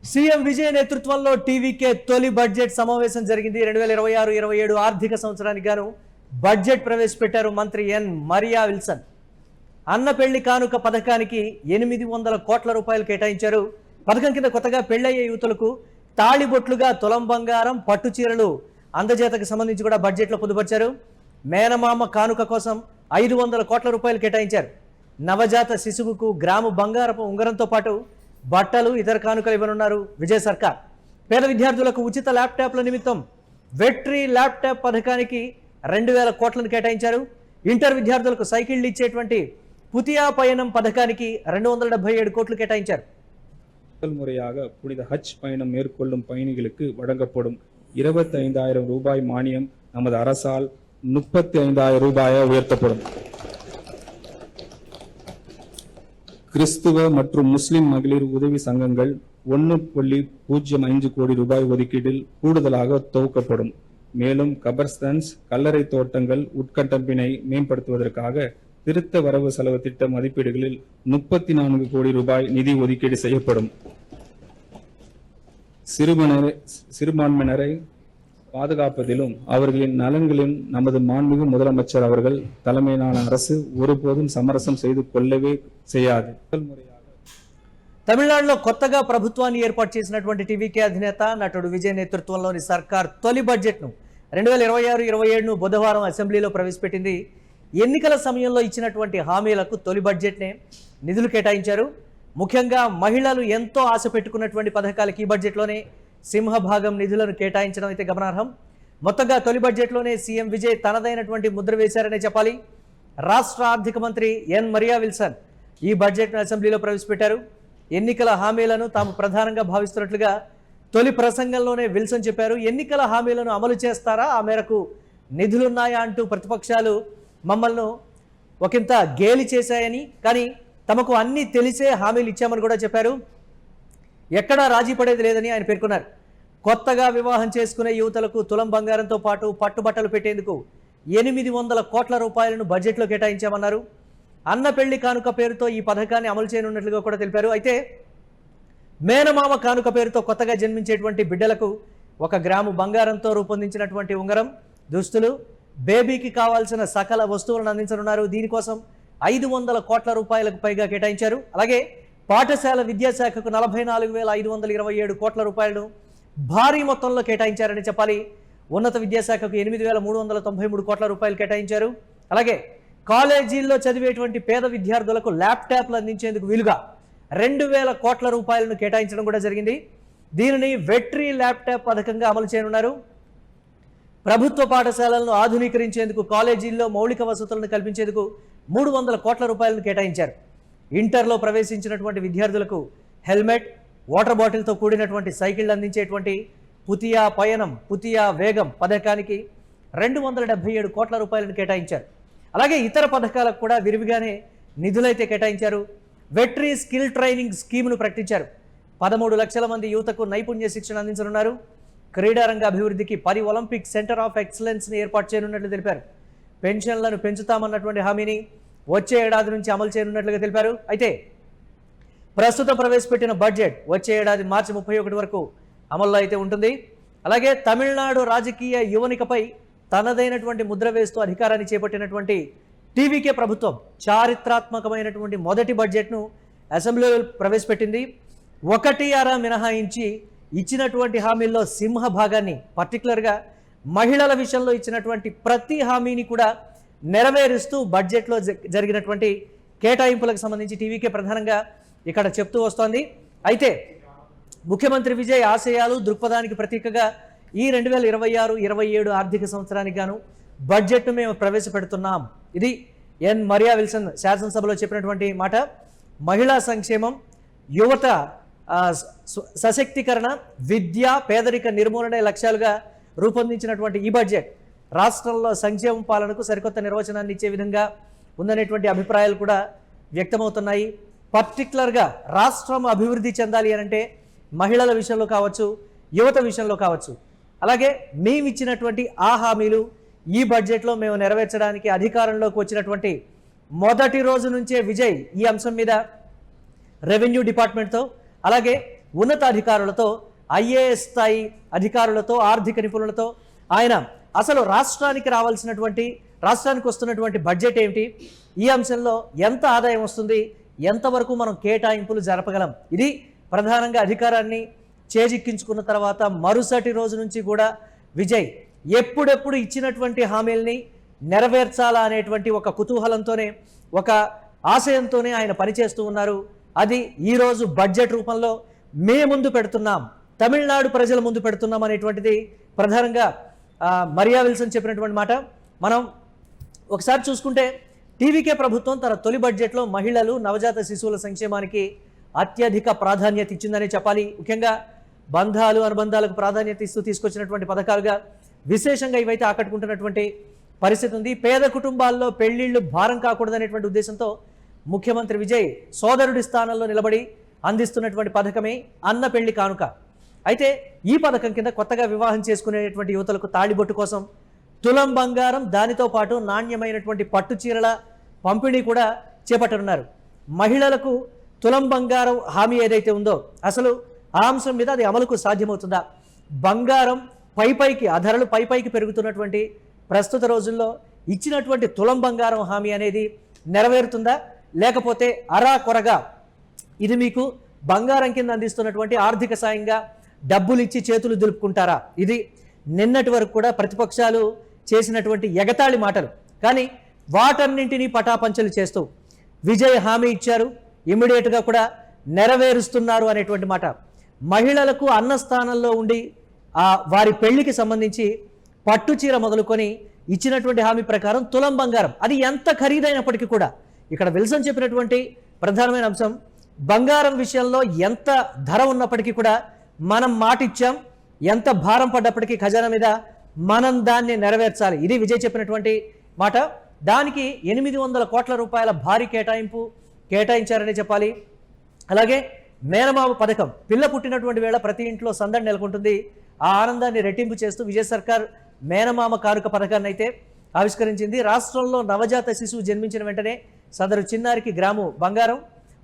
CM Vijay నేతృత్వంలో TVK తొలి budget సమావేశం జరిగింది. 2026-27 ఆర్థిక సంవత్సరానికి గాను బడ్జెట్ ప్రవేశపెట్టారు మంత్రి ఎన్ మరియా విల్సన్. అన్న పెళ్లి కానుక పథకానికి 800 కోట్ల రూపాయలు కేటాయించారు. పథకం కింద కొత్తగా పెళ్లయ్యే యువతులకు తాళిబొట్లుగా తులం బంగారం, పట్టు చీరలు అందజేతకు సంబంధించి కూడా బడ్జెట్లో పొందుపరిచారు. మేనమామ కానుక కోసం 500 కోట్ల రూపాయలు కేటాయించారు. నవజాత శిశువుకు గ్రాము బంగారపు ఉంగరంతో పాటు బట్టలు, ఇతర కానుకలు ఇవ్వనున్నారు విజయ్ సర్కార్. పేద విద్యార్థులకు ఉచిత ల్యాప్టాప్ల నిమిత్తం వెట్రీ ల్యాప్టాప్ పథకానికి 2000 కోట్లను కేటాయించారు. ఇంటర్ విద్యార్థులకు సైకిళ్లు ఇచ్చేటువంటి పుతియా పయనం పథకానికి 277 கோట్లు கேட்டாயிச்சார். முதல் முறையாக புனித ஹஜ் பயணம் மேற்கொள்ளும் பயணிகளுக்கு வழங்கப்படும் 25,000 ரூபாய் மானியம் நமது அரசால் 35,000 ரூபாயாக உயர்த்தப்படும். கிறிஸ்துவ மற்றும் முஸ்லிம் மகளிர் உதவி சங்கங்கள் 1.05 கோடி ரூபாய் ஒதுக்கீட்டில் கூடுதலாக துவக்கப்படும். மேலும் கபர்ஸ்தான்ஸ், கல்லறை தோட்டங்கள் உட்கட்டமைப்பினை மேம்படுத்துவதற்காக திருத்த வரவு செலவு திட்ட மதிப்பீடுகளில் 34 கோடி ரூபாய் நிதி ஒதுக்கீடு செய்யப்படும். சிறுபான்மையினரை பாதுகாப்பதிலும் அவர்களின் நலன்களிலும் நமது மாண்புமிகு முதலமைச்சர் அவர்கள் தலைமையிலான அரசு ஒருபோதும் சமரசம் செய்து கொள்ளவே செய்யாது. తమిళనాడులో కొత్తగా ప్రభుత్వాన్ని ఏర్పాటు చేసినటువంటి టీవీకే అధినేత నటుడు విజయ్ నేతృత్వంలోని సర్కార్ తొలి బడ్జెట్ను 2026-27ను బుధవారం అసెంబ్లీలో ప్రవేశపెట్టింది. ఎన్నికల సమయంలో ఇచ్చినటువంటి హామీలకు తొలి బడ్జెట్నే నిధులు కేటాయించారు. ముఖ్యంగా మహిళలు ఎంతో ఆశ పెట్టుకున్నటువంటి పథకాలకి ఈ బడ్జెట్లోనే సింహభాగం నిధులను కేటాయించడం అయితే గమనార్హం. మొత్తంగా తొలి బడ్జెట్లోనే సీఎం విజయ్ తనదైనటువంటి ముద్ర వేశారనే చెప్పాలి. రాష్ట్ర ఆర్థిక మంత్రి ఎన్ మరియా విల్సన్ ఈ బడ్జెట్ను అసెంబ్లీలో ప్రవేశపెట్టారు. ఎన్నికల హామీలను తాము ప్రధానంగా భావిస్తున్నట్లుగా తొలి ప్రసంగంలోనే విల్సన్ చెప్పారు. ఎన్నికల హామీలను అమలు చేస్తారా, ఆ మేరకు నిధులున్నాయా అంటూ ప్రతిపక్షాలు మమ్మల్ని ఒకంత గేలి చేశాయని, కానీ తమకు అన్నీ తెలిసే హామీలు ఇచ్చామని కూడా చెప్పారు. ఎక్కడా రాజీ పడేది లేదని ఆయన పేర్కొన్నారు. కొత్తగా వివాహం చేసుకునే యువతలకు తులం బంగారంతో పాటు పట్టుబట్టలు పెట్టేందుకు 800 కోట్ల రూపాయలను బడ్జెట్లో కేటాయించామన్నారు. అన్న పెళ్లి కానుక పేరుతో ఈ పథకాన్ని అమలు చేయనున్నట్లుగా కూడా తెలిపారు. అయితే మేనమామ కానుక పేరుతో కొత్తగా జన్మించేటువంటి బిడ్డలకు 1 గ్రాము బంగారంతో రూపొందించినటువంటి ఉంగరం, దుస్తులు, బేబీకి కావాల్సిన సకల వస్తువులను అందించనున్నారు. దీనికోసం 500 కోట్ల రూపాయలకు పైగా కేటాయించారు. అలాగే పాఠశాల విద్యాశాఖకు 44,527 కోట్ల రూపాయలను భారీ మొత్తంలో కేటాయించారని చెప్పాలి. ఉన్నత విద్యాశాఖకు 8,393 కోట్ల రూపాయలు కేటాయించారు. అలాగే కాలేజీల్లో చదివేటువంటి పేద విద్యార్థులకు ల్యాప్టాప్లు అందించేందుకు వీలుగా 2,000 కోట్ల రూపాయలను కేటాయించడం కూడా జరిగింది. దీనిని వెట్రీ ల్యాప్టాప్ పథకంగా అమలు చేయనున్నారు. ప్రభుత్వ పాఠశాలలను ఆధునీకరించేందుకు, కాలేజీల్లో మౌలిక వసతులను కల్పించేందుకు 300 కోట్ల రూపాయలను కేటాయించారు. ఇంటర్లో ప్రవేశించినటువంటి విద్యార్థులకు హెల్మెట్, వాటర్ బాటిల్తో కూడినటువంటి సైకిళ్లు అందించేటువంటి పుతియా పయనం, పుతియా వేగం పథకానికి 277 కోట్ల రూపాయలను కేటాయించారు. అలాగే ఇతర పథకాలకు కూడా విరివిగానే నిధులైతే కేటాయించారు. వెట్రీ స్కిల్ ట్రైనింగ్ స్కీమ్ను ప్రకటించారు. 13 లక్షల మంది యువతకు నైపుణ్య శిక్షణ అందించనున్నారు. క్రీడారంగ అభివృద్ధికి 10 ఒలింపిక్ సెంటర్ ఆఫ్ ఎక్సలెన్స్ని ఏర్పాటు చేయనున్నట్లు తెలిపారు. పెన్షన్లను పెంచుతామన్నటువంటి హామీని వచ్చే ఏడాది నుంచి అమలు చేయనున్నట్లుగా తెలిపారు. అయితే ప్రస్తుతం ప్రవేశపెట్టిన బడ్జెట్ వచ్చే ఏడాది మార్చి 31 వరకు అమల్లో అయితే ఉంటుంది. అలాగే తమిళనాడు రాజకీయ యువనికపై తనదైనటువంటి ముద్ర వేస్తూ అధికారాన్ని చేపట్టినటువంటి టీవీకే ప్రభుత్వం చారిత్రాత్మకమైనటువంటి మొదటి బడ్జెట్ను అసెంబ్లీలో ప్రవేశపెట్టింది. 1/6 మినహాయించి ఇచ్చినటువంటి హామీల్లో సింహ భాగాన్ని, పర్టికులర్గా మహిళల విషయంలో ఇచ్చినటువంటి ప్రతి హామీని కూడా నెరవేరుస్తూ బడ్జెట్లో జరిగినటువంటి కేటాయింపులకు సంబంధించి టీవీకే ప్రధానంగా ఇక్కడ చెప్తూ వస్తోంది. అయితే ముఖ్యమంత్రి విజయ్ ఆశయాలు, దృక్పథానికి ప్రతీకగా ఈ 2026-27 ఆర్థిక సంవత్సరానికి గాను బడ్జెట్ను మేము ప్రవేశపెడుతున్నాం. ఇది ఎన్ మరియా విల్సన్ శాసనసభలో చెప్పినటువంటి మాట. మహిళా సంక్షేమం, యువత సశక్తీకరణ, విద్య, పేదరిక నిర్మూలనే లక్ష్యాలుగా రూపొందించినటువంటి ఈ బడ్జెట్ రాష్ట్రంలో సంక్షేమ పాలనకు సరికొత్త నిర్వచనాన్ని ఇచ్చే విధంగా ఉందనేటువంటి అభిప్రాయాలు కూడా వ్యక్తమవుతున్నాయి. పర్టికులర్గా రాష్ట్రం అభివృద్ధి చెందాలి అనంటే మహిళల విషయంలో కావచ్చు, యువత విషయంలో కావచ్చు, అలాగే మేము ఇచ్చినటువంటి ఆ హామీలు ఈ బడ్జెట్లో మేము నెరవేర్చడానికి అధికారంలోకి వచ్చినటువంటి మొదటి రోజు నుంచే విజయ్ ఈ అంశం మీద రెవెన్యూ డిపార్ట్మెంట్తో, అలాగే ఉన్నతాధికారులతో, ఐఏఎస్ స్థాయి అధికారులతో, ఆర్థిక నిపుణులతో ఆయన అసలు రాష్ట్రానికి వస్తున్నటువంటి బడ్జెట్ ఏమిటి, ఈ అంశంలో ఎంత ఆదాయం వస్తుంది, ఎంతవరకు మనం కేటాయింపులు జరపగలం, ఇది ప్రధానంగా అధికారాన్ని చేజిక్కించుకున్న తర్వాత మరుసటి రోజు నుంచి కూడా విజయ్ ఎప్పుడెప్పుడు ఇచ్చినటువంటి హామీల్ని నెరవేర్చాలా అనేటువంటి ఒక కుతూహలంతోనే, ఒక ఆశయంతోనే ఆయన పనిచేస్తూ ఉన్నారు. అది ఈరోజు బడ్జెట్ రూపంలో ముందు పెడుతున్నాం, తమిళనాడు ప్రజల ముందు పెడుతున్నాం అనేటువంటిది ప్రధానంగా మరియా విల్సన్ చెప్పినటువంటి మాట. మనం ఒకసారి చూసుకుంటే టీవీకే ప్రభుత్వం తన తొలి బడ్జెట్లో మహిళలు, నవజాత శిశువుల సంక్షేమానికి అత్యధిక ప్రాధాన్యత ఇచ్చిందని చెప్పాలి. ముఖ్యంగా బంధాలు, అనుబంధాలకు ప్రాధాన్యత ఇస్తూ తీసుకొచ్చినటువంటి పథకాలుగా విశేషంగా ఇవైతే ఆకట్టుకుంటున్నటువంటి పరిస్థితి ఉంది. పేద కుటుంబాల్లో పెళ్లిళ్లు భారం కాకూడదనేటువంటి ఉద్దేశంతో ముఖ్యమంత్రి విజయ్ సోదరుడి స్థానంలో నిలబడి అందిస్తున్నటువంటి పథకమే అన్న పెళ్లి కానుక. అయితే ఈ పథకం కింద కొత్తగా వివాహం చేసుకునేటువంటి యువతలకు తాళిబొట్టు కోసం తులం బంగారం, దానితో పాటు నాణ్యమైనటువంటి పట్టు చీరల పంపిణీ కూడా చేపట్టనున్నారు. మహిళలకు తులం బంగారం హామీ ఏదైతే ఉందో అసలు ఆ అంశం మీద అది అమలుకు సాధ్యమవుతుందా, బంగారం ఆ ధరలు పైకి పెరుగుతున్నటువంటి ప్రస్తుత రోజుల్లో ఇచ్చినటువంటి తులం బంగారం హామీ అనేది నెరవేరుతుందా, లేకపోతే అరా కొరగా ఇది మీకు బంగారం కింద అందిస్తున్నటువంటి ఆర్థిక సాయంగా డబ్బులు ఇచ్చి చేతులు దులుపుకుంటారా, ఇది నిన్నటి వరకు కూడా ప్రతిపక్షాలు చేసినటువంటి ఎగతాళి మాటలు. కానీ వాటన్నింటినీ పటాపంచలు చేస్తూ విజయ్ హామీ ఇచ్చారు, ఇమ్మీడియట్గా కూడా నెరవేరుస్తున్నారు అనేటువంటి మాట. మహిళలకు అన్న స్థానంలో ఉండి వారి పెళ్లికి సంబంధించి పట్టు చీర మొదలుకొని ఇచ్చినటువంటి హామీ ప్రకారం తులం బంగారం, అది ఎంత ఖరీదైనప్పటికీ కూడా ఇక్కడ విల్సన్ చెప్పినటువంటి ప్రధానమైన అంశం, బంగారం విషయంలో ఎంత ధర ఉన్నప్పటికీ కూడా మనం మాట ఇచ్చాం, ఎంత భారం పడ్డప్పటికీ ఖజానా మీద మనం దాన్ని నెరవేర్చాలి, ఇది విజయ్ చెప్పినటువంటి మాట. దానికి 800 కోట్ల రూపాయల భారీ కేటాయించారని చెప్పాలి. అలాగే మేనమామ పథకం, పిల్ల పుట్టినటువంటి వేళ ప్రతి ఇంట్లో సందడి నెలకొంటుంది. ఆ ఆనందాన్ని రెట్టింపు చేస్తూ విజయ్ సర్కార్ మేనమామ కానుక పథకాన్ని అయితే ఆవిష్కరించింది. రాష్ట్రంలో నవజాత శిశువు జన్మించిన వెంటనే సదరు చిన్నారికి గ్రాము బంగారం,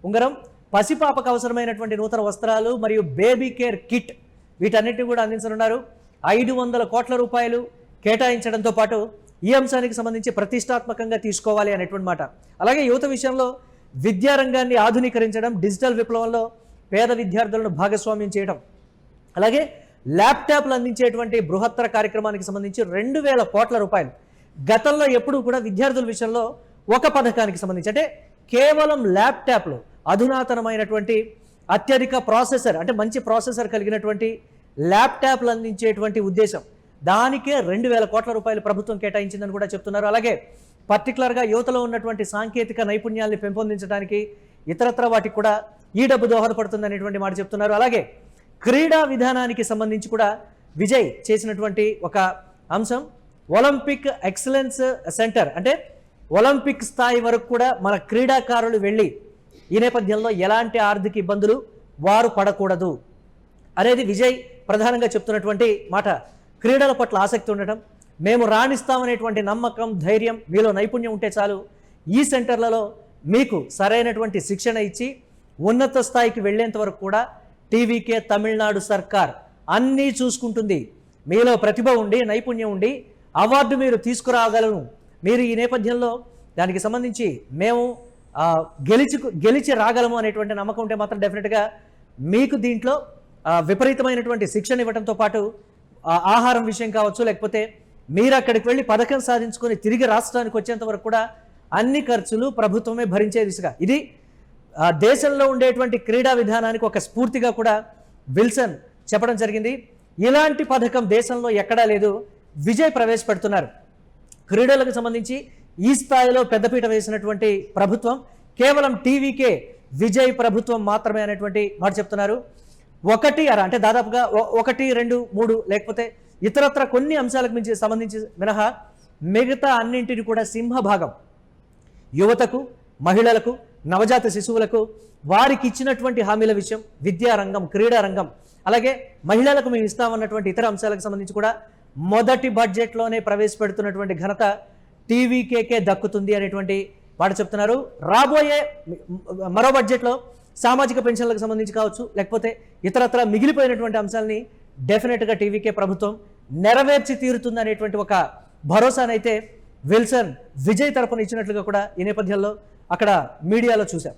ఉంగరం, పసిపాపకు అవసరమైనటువంటి నూతన వస్త్రాలు మరియు బేబీ కేర్ కిట్ వీటన్నిటిని కూడా అందించనున్నారు. 500 కోట్ల రూపాయలు కేటాయించడంతో పాటు ఈ అంశానికి సంబంధించి ప్రతిష్టాత్మకంగా తీసుకోవాలి అనేటువంటి మాట. అలాగే యువత విషయంలో విద్యారంగాన్ని ఆధునీకరించడం, డిజిటల్ విప్లవంలో పేద విద్యార్థులను భాగస్వామ్యం చేయడం, అలాగే ల్యాప్టాప్లు అందించేటువంటి బృహత్తర కార్యక్రమానికి సంబంధించి 2000 కోట్ల రూపాయలు. గతంలో ఎప్పుడూ కూడా విద్యార్థుల విషయంలో ఒక పథకానికి సంబంధించి అంటే కేవలం ల్యాప్టాప్లు, అధునాతనమైనటువంటి అత్యధిక ప్రాసెసర్ అంటే మంచి ప్రాసెసర్ కలిగినటువంటి ల్యాప్టాప్లు అందించేటువంటి ఉద్దేశం, దానికే 2000 కోట్ల రూపాయలు ప్రభుత్వం కేటాయించిందని కూడా చెప్తున్నారు. అలాగే పర్టికులర్గా యువతలో ఉన్నటువంటి సాంకేతిక నైపుణ్యాన్ని పెంపొందించడానికి ఇతరత్ర వాటికి కూడా ఈ డబ్బు దోహదపడుతుంది అనేటువంటి మాట చెప్తున్నారు. అలాగే క్రీడా విధానానికి సంబంధించి కూడా విజయ్ చేసినటువంటి ఒక అంశం, ఒలింపిక్ ఎక్సలెన్స్ సెంటర్ అంటే ఒలింపిక్ స్థాయి వరకు కూడా మన క్రీడాకారులు వెళ్ళి ఈ నేపథ్యంలో ఎలాంటి ఆర్థిక ఇబ్బందులు వారు పడకూడదు అనేది విజయ్ ప్రధానంగా చెప్తున్నటువంటి మాట. క్రీడల పట్ల ఆసక్తి ఉండటం, మేము రాణిస్తామనేటువంటి నమ్మకం, ధైర్యం, మీలో నైపుణ్యం ఉంటే చాలు, ఈ సెంటర్లలో మీకు సరైనటువంటి శిక్షణ ఇచ్చి ఉన్నత స్థాయికి వెళ్లేంత వరకు కూడా టీవీకే తమిళనాడు సర్కార్ అన్నీ చూసుకుంటుంది. మీలో ప్రతిభ ఉండి, నైపుణ్యం ఉండి అవార్డు మీరు తీసుకురాగలను, మీరు ఈ నేపథ్యంలో దానికి సంబంధించి మేము గెలిచి రాగలము అనేటువంటి నమ్మకం ఉంటే మాత్రం డెఫినెట్గా మీకు దీంట్లో విపరీతమైనటువంటి శిక్షణ ఇవ్వడంతో పాటు ఆహారం విషయం కావచ్చు, లేకపోతే మీరు అక్కడికి వెళ్ళి పథకం సాధించుకొని తిరిగి రాష్ట్రానికి వచ్చేంత వరకు కూడా అన్ని ఖర్చులు ప్రభుత్వమే భరించే దిశగా, ఇది దేశంలో ఉండేటువంటి క్రీడా విధానానికి ఒక స్ఫూర్తిగా కూడా విల్సన్ చెప్పడం జరిగింది. ఇలాంటి పథకం దేశంలో ఎక్కడా లేదు, విజయ్ ప్రవేశపెడుతున్నారు. క్రీడలకు సంబంధించి ఈ స్థాయిలో పెద్దపీట వేసినటువంటి ప్రభుత్వం కేవలం టీవీకే విజయ్ ప్రభుత్వం మాత్రమే అనేటువంటి మాట చెప్తున్నారు. అంటే దాదాపుగా 1, 2, 3 లేకపోతే ఇతరత్ర కొన్ని అంశాలకు సంబంధించి మినహా మిగతా అన్నింటిని కూడా సింహభాగం యువతకు, మహిళలకు, నవజాత శిశువులకు వారికి ఇచ్చినటువంటి హామీల విషయం, విద్యారంగం, క్రీడారంగం, అలాగే మహిళలకు మేము ఇస్తామన్నటువంటి ఇతర అంశాలకు సంబంధించి కూడా మొదటి బడ్జెట్లోనే ప్రవేశపెడుతున్నటువంటి ఘనత టీవీకేకే దక్కుతుంది అనేటువంటి మాట చెప్తున్నారు. రాబోయే మరో బడ్జెట్లో సామాజిక పెన్షన్లకు సంబంధించి కావచ్చు, లేకపోతే ఇతరత్ర మిగిలిపోయినటువంటి అంశాలని డెఫినెట్గా టీవీకే ప్రభుత్వం నెరవేర్చి తీరుతుంది అనేటువంటి ఒక భరోసానైతే విల్సన్ విజయ్ తరపున ఇచ్చినట్లుగా కూడా ఈ నేపథ్యంలో అక్కడ మీడియాలో చూశాం.